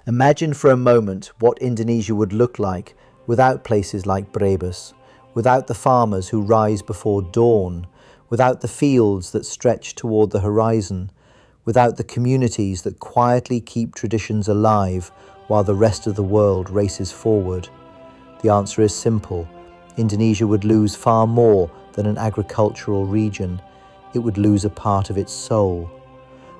Imagine for a moment what Indonesia would look like without places like Brebes, without the farmers who rise before dawn, without the fields that stretch toward the horizon, without the communities that quietly keep traditions alive while the rest of the world races forward. The answer is simple. Indonesia would lose far more than an agricultural region. It would lose a part of its soul.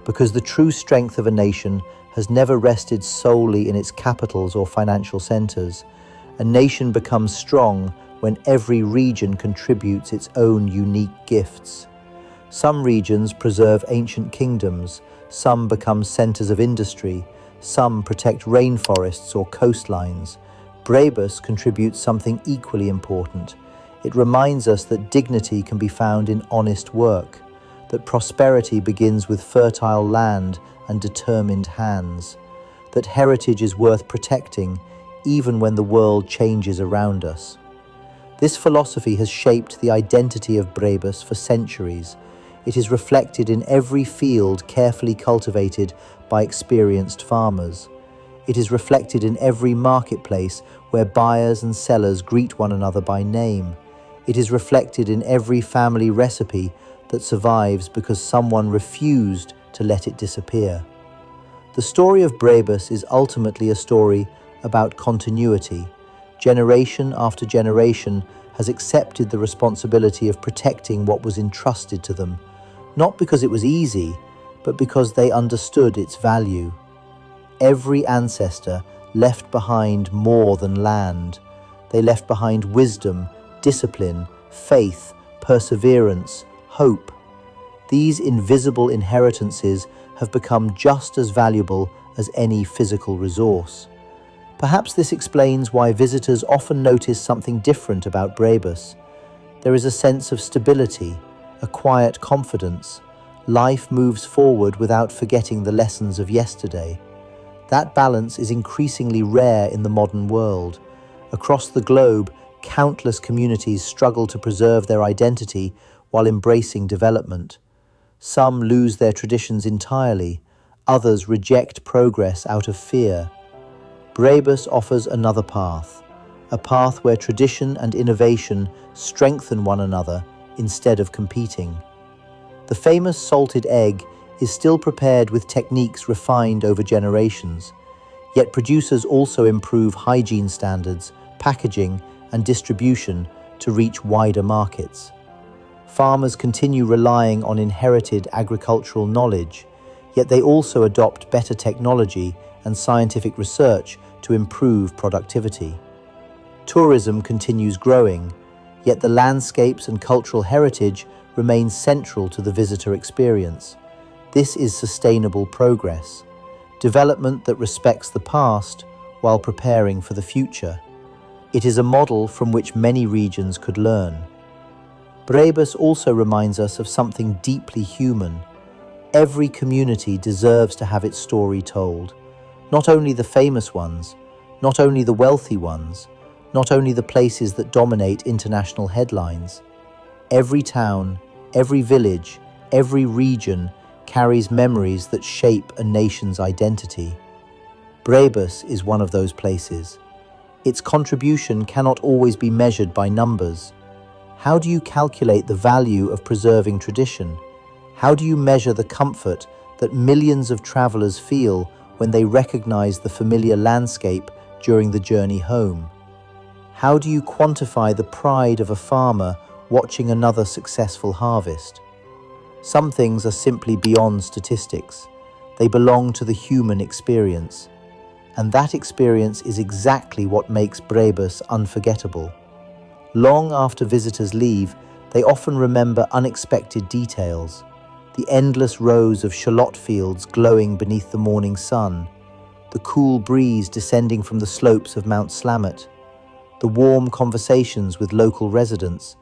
Because the true strength of a nation has never rested solely in its capitals or financial centers. A nation becomes strong when every region contributes its own unique gifts. Some regions preserve ancient kingdoms, some become centers of industry, some protect rainforests or coastlines. Brebes contributes something equally important. It reminds us that dignity can be found in honest work, that prosperity begins with fertile land and determined hands, that heritage is worth protecting even when the world changes around us. This philosophy has shaped the identity of Brebes for centuries. It is reflected in every field carefully cultivated by experienced farmers. It is reflected in every marketplace where buyers and sellers greet one another by name. It is reflected in every family recipe that survives because someone refused to let it disappear. The story of Brebes is ultimately a story about continuity. Generation after generation has accepted the responsibility of protecting what was entrusted to them, not because it was easy, but because they understood its value. Every ancestor left behind more than land. They left behind wisdom, discipline, faith, perseverance, hope. These invisible inheritances have become just as valuable as any physical resource. Perhaps this explains why visitors often notice something different about Brebes. There is a sense of stability, a quiet confidence. Life moves forward without forgetting the lessons of yesterday. That balance is increasingly rare in the modern world. Across the globe, countless communities struggle to preserve their identity while embracing development. Some lose their traditions entirely, others reject progress out of fear. Brebes offers another path, a path where tradition and innovation strengthen one another instead of competing. The famous salted egg is still prepared with techniques refined over generations, yet producers also improve hygiene standards, packaging, and distribution to reach wider markets. Farmers continue relying on inherited agricultural knowledge, yet they also adopt better technology and scientific research to improve productivity. Tourism continues growing, yet the landscapes and cultural heritage remain central to the visitor experience. This is sustainable progress, development that respects the past while preparing for the future. It is a model from which many regions could learn. Brebes also reminds us of something deeply human. Every community deserves to have its story told. Not only the famous ones, not only the wealthy ones, not only the places that dominate international headlines. Every town, every village, every region carries memories that shape a nation's identity. Brebes is one of those places. Its contribution cannot always be measured by numbers. How do you calculate the value of preserving tradition? How do you measure the comfort that millions of travelers feel when they recognize the familiar landscape during the journey home? How do you quantify the pride of a farmer watching another successful harvest? Some things are simply beyond statistics. They belong to the human experience. And that experience is exactly what makes Brebes unforgettable. Long after visitors leave, they often remember unexpected details. The endless rows of shallot fields glowing beneath the morning sun, the cool breeze descending from the slopes of Mount Shallot, the warm conversations with local residents,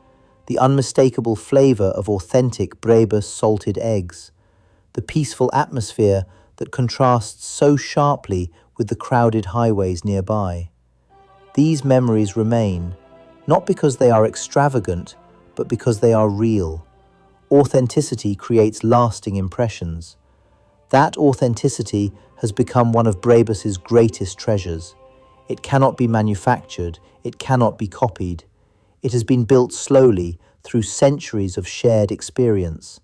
the unmistakable flavor of authentic Brebes salted eggs, the peaceful atmosphere that contrasts so sharply with the crowded highways nearby. These memories remain, not because they are extravagant, but because they are real. Authenticity creates lasting impressions. That authenticity has become one of Brebes' greatest treasures. It cannot be manufactured, it cannot be copied. It has been built slowly through centuries of shared experience.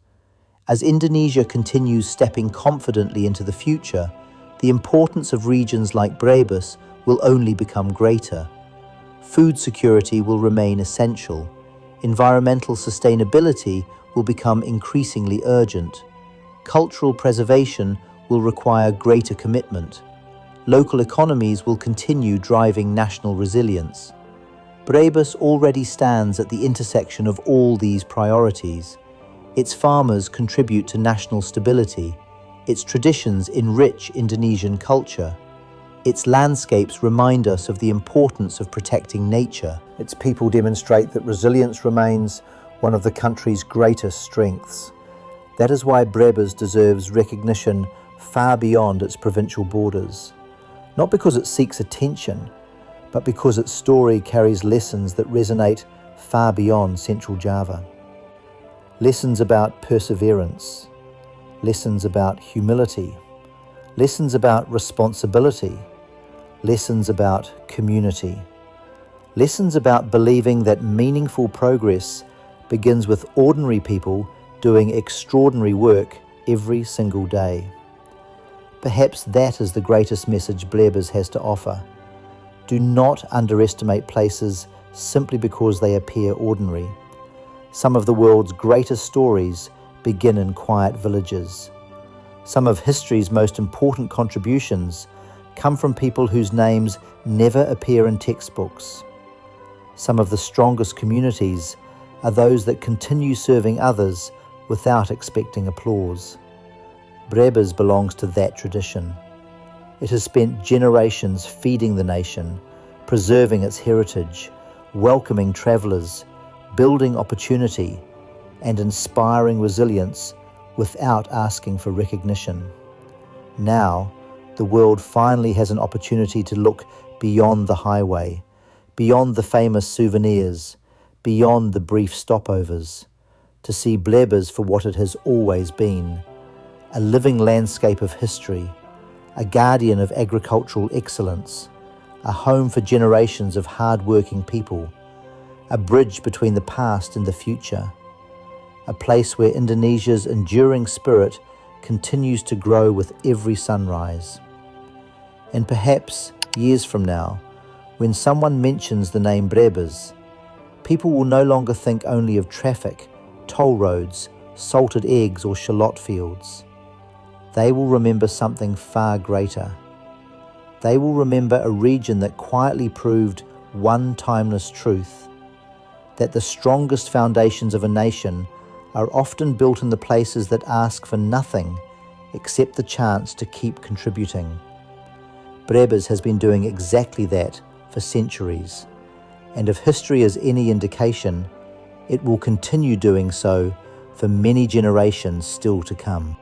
As Indonesia continues stepping confidently into the future, the importance of regions like Brebes will only become greater. Food security will remain essential. Environmental sustainability will become increasingly urgent. Cultural preservation will require greater commitment. Local economies will continue driving national resilience. Brebes already stands at the intersection of all these priorities. Its farmers contribute to national stability. Its traditions enrich Indonesian culture. Its landscapes remind us of the importance of protecting nature. Its people demonstrate that resilience remains one of the country's greatest strengths. That is why Brebes deserves recognition far beyond its provincial borders. Not because it seeks attention, but because its story carries lessons that resonate far beyond Central Java. Lessons about perseverance, lessons about humility, lessons about responsibility, lessons about community, lessons about believing that meaningful progress begins with ordinary people doing extraordinary work every single day. Perhaps that is the greatest message Brebes has to offer. Do not underestimate places simply because they appear ordinary. Some of the world's greatest stories begin in quiet villages. Some of history's most important contributions come from people whose names never appear in textbooks. Some of the strongest communities are those that continue serving others without expecting applause. Brebes belongs to that tradition. It has spent generations feeding the nation, preserving its heritage, welcoming travellers, building opportunity, and inspiring resilience without asking for recognition. Now, the world finally has an opportunity to look beyond the highway, beyond the famous souvenirs, beyond the brief stopovers, to see Brebes for what it has always been, a living landscape of history, a guardian of agricultural excellence, a home for generations of hard-working people, a bridge between the past and the future, a place where Indonesia's enduring spirit continues to grow with every sunrise. And perhaps, years from now, when someone mentions the name Brebes, people will no longer think only of traffic, toll roads, salted eggs or shallot fields. They will remember something far greater. They will remember a region that quietly proved one timeless truth, that the strongest foundations of a nation are often built in the places that ask for nothing except the chance to keep contributing. Brebes has been doing exactly that for centuries, and if history is any indication, it will continue doing so for many generations still to come.